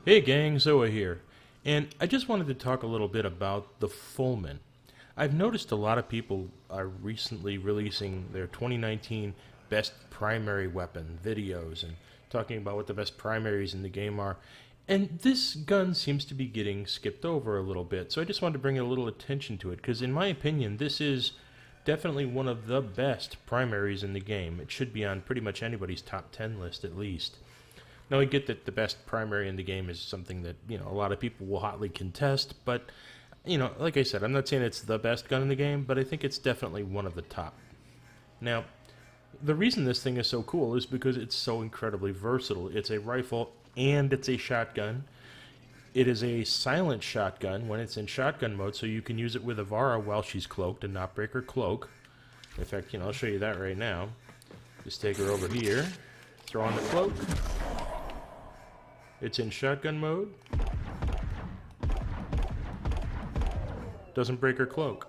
Hey gang, Zoa here, and I just wanted to talk a little bit about the Fulmin. I've noticed a lot of people are recently releasing their 2019 best primary weapon videos and talking about what the best primaries in the game are. And this gun seems to be getting skipped over a little bit, so I just wanted to bring a little attention to it, because in my opinion, this is definitely one of the best primaries in the game. It should be on pretty much anybody's top 10 list at least. Now, I get that the best primary in the game is something that, a lot of people will hotly contest, but, like I said, I'm not saying it's the best gun in the game, but I think it's definitely one of the top. Now, the reason this thing is so cool is because it's so incredibly versatile. It's a rifle and it's a shotgun. It is a silent shotgun when it's in shotgun mode, so you can use it with Ivara while she's cloaked and not break her cloak. In fact, I'll show you that right now. Just take her over here, throw on the cloak. It's in shotgun mode. Doesn't break her cloak.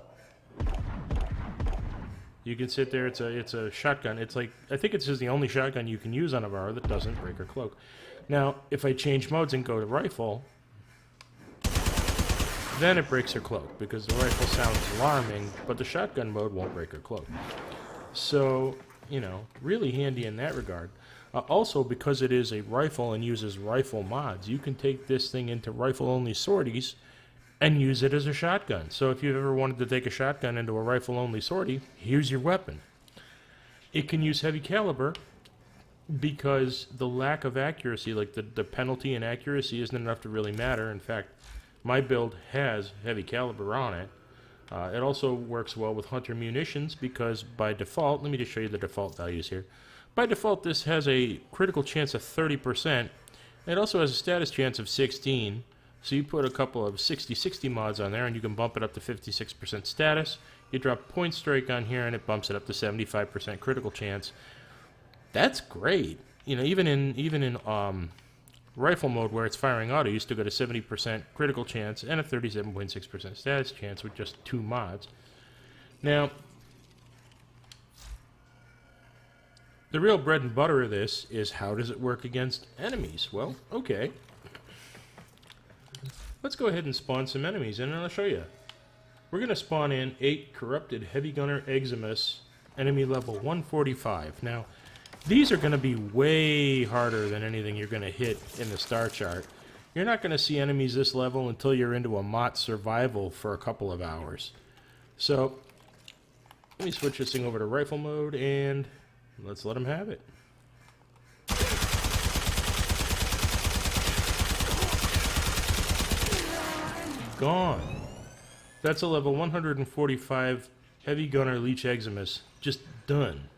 You can sit there, it's a shotgun. It's like, I think it's just the only shotgun you can use on Ivara that doesn't break her cloak. Now, if I change modes and go to rifle, then it breaks her cloak, because the rifle sounds alarming, but the shotgun mode won't break her cloak. So, really handy in that regard. Also, because it is a rifle and uses rifle mods, you can take this thing into rifle-only sorties and use it as a shotgun. So if you've ever wanted to take a shotgun into a rifle-only sortie, here's your weapon. It can use heavy caliber because the lack of accuracy, like the penalty in accuracy, isn't enough to really matter. In fact, my build has heavy caliber on it. It also works well with hunter munitions because by default, let me just show you the default values here. By default, this has a critical chance of 30%. It also has a status chance of 16. So you put a couple of 60-60 mods on there and you can bump it up to 56% status. You drop point strike on here and it bumps it up to 75% critical chance. That's great. Even in rifle mode where it's firing auto, you still get a 70% critical chance and a 37.6% status chance with just 2 mods. Now, the real bread and butter of this is how does it work against enemies? Well, okay. Let's go ahead and spawn some enemies in and I'll show you. We're going to spawn in 8 Corrupted Heavy Gunner Eximus, enemy level 145. Now, these are going to be way harder than anything you're going to hit in the star chart. You're not going to see enemies this level until you're into a MOT survival for a couple of hours. So, let me switch this thing over to rifle mode and let's let them have it. Gone. That's a level 145 Heavy Gunner Leech Eximus. Just done.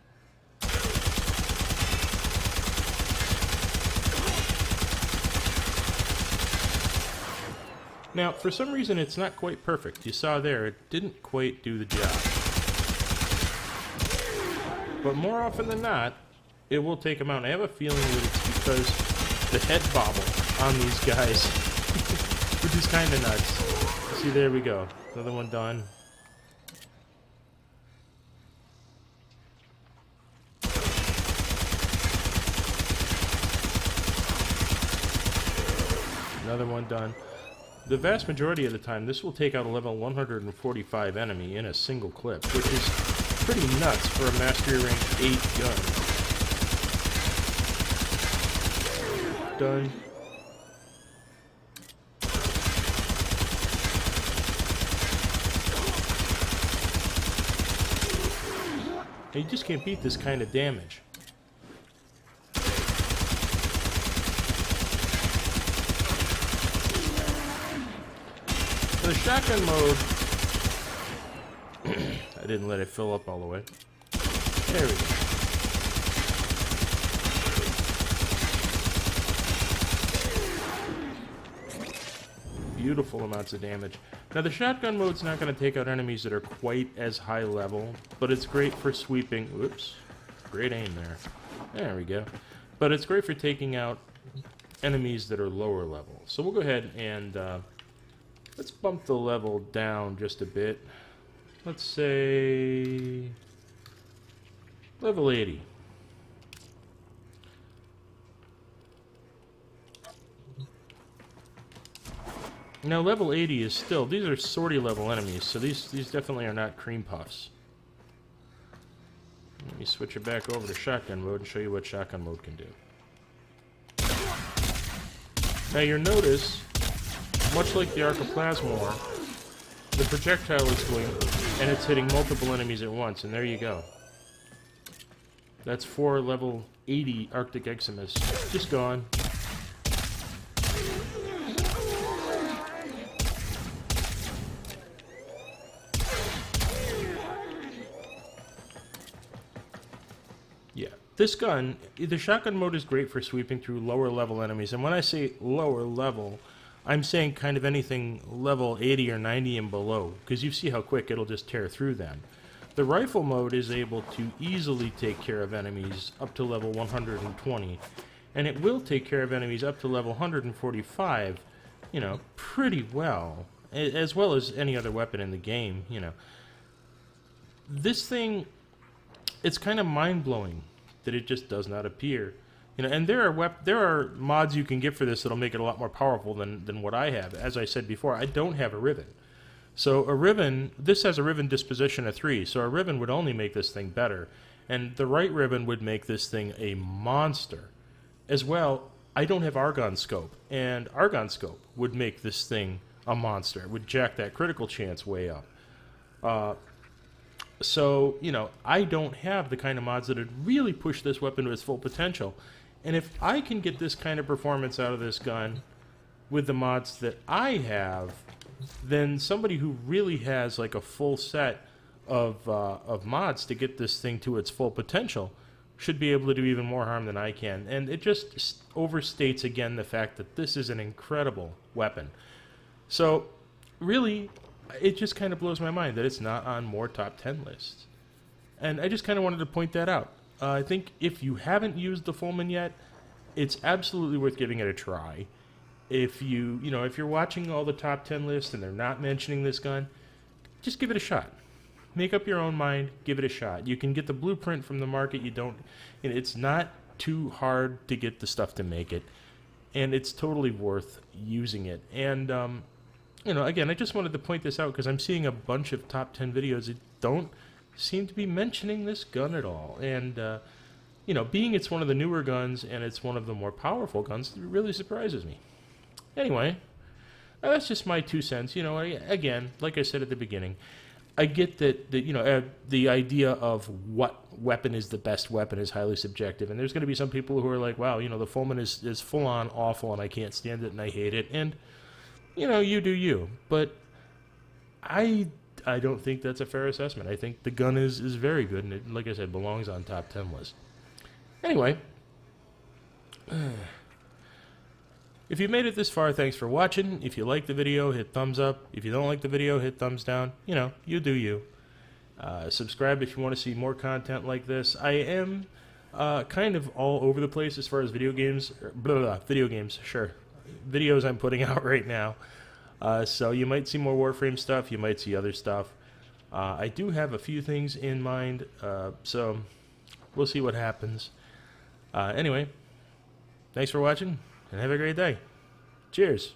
Now, for some reason, it's not quite perfect. You saw there, it didn't quite do the job. But more often than not, it will take them out. I have a feeling that it's because the head bobble on these guys, which is kind of nuts. See, there we go. Another one done. Another one done. The vast majority of the time, this will take out a level 145 enemy in a single clip, which is pretty nuts for a Mastery Rank 8 gun. Done. You just can't beat this kind of damage. For the shotgun mode, I didn't let it fill up all the way. There we go. Beautiful amounts of damage. Now the shotgun mode's not going to take out enemies that are quite as high level, but it's great for sweeping. Whoops. Great aim there. There we go. But it's great for taking out enemies that are lower level. So we'll go ahead and let's bump the level down just a bit. Let's say level 80. Now level 80 is still, these are sortie level enemies, so these definitely are not cream puffs. Let me switch it back over to shotgun mode and show you what shotgun mode can do. Now you'll notice, much like the Archoplasmor, the projectile is going, and it's hitting multiple enemies at once, and there you go. That's 4 level 80 Arctic Eximus. Just gone. Yeah, this gun, the shotgun mode is great for sweeping through lower level enemies, and when I say lower level, I'm saying kind of anything level 80 or 90 and below, because you see how quick it'll just tear through them. The rifle mode is able to easily take care of enemies up to level 120, and it will take care of enemies up to level 145, you know, pretty well as any other weapon in the game, you know. This thing, it's kind of mind-blowing that it just does not appear. You know, and there are mods you can get for this that'll make it a lot more powerful than what I have. As I said before, I don't have a ribbon. So a ribbon, this has a ribbon disposition of 3, so a ribbon would only make this thing better. And the right ribbon would make this thing a monster. As well, I don't have Argon Scope, and Argon Scope would make this thing a monster. It would jack that critical chance way up. So, you know, I don't have the kind of mods that would really push this weapon to its full potential. And if I can get this kind of performance out of this gun with the mods that I have, then somebody who really has like a full set of mods to get this thing to its full potential should be able to do even more harm than I can. And it just overstates again the fact that this is an incredible weapon. So really, it just kind of blows my mind that it's not on more top 10 lists. And I just kind of wanted to point that out. I think if you haven't used the Fulmin yet, it's absolutely worth giving it a try. If if you're watching all the top 10 lists and they're not mentioning this gun, just give it a shot. Make up your own mind, give it a shot. You can get the blueprint from the market. It's not too hard to get the stuff to make it, and it's totally worth using it. And again, I just wanted to point this out because I'm seeing a bunch of top 10 videos that don't seem to be mentioning this gun at all. And being it's one of the newer guns and it's one of the more powerful guns, it really surprises me. Anyway, that's just my 2 cents. Again, like I said at the beginning, I get that the idea of what weapon is the best weapon is highly subjective, and there's going to be some people who are like, wow, the Fulmin is full on awful and I can't stand it and I hate it, and you do you. But I don't think that's a fair assessment. I think the gun is very good, and it, like I said, belongs on top 10 list. Anyway, if you made it this far, thanks for watching. If you like the video, hit thumbs up. If you don't like the video, hit thumbs down. You do you. Subscribe if you want to see more content like this. I am kind of all over the place as far as video games. Videos I'm putting out right now. So you might see more Warframe stuff. You might see other stuff. I do have a few things in mind. So we'll see what happens. Anyway, thanks for watching. And have a great day. Cheers.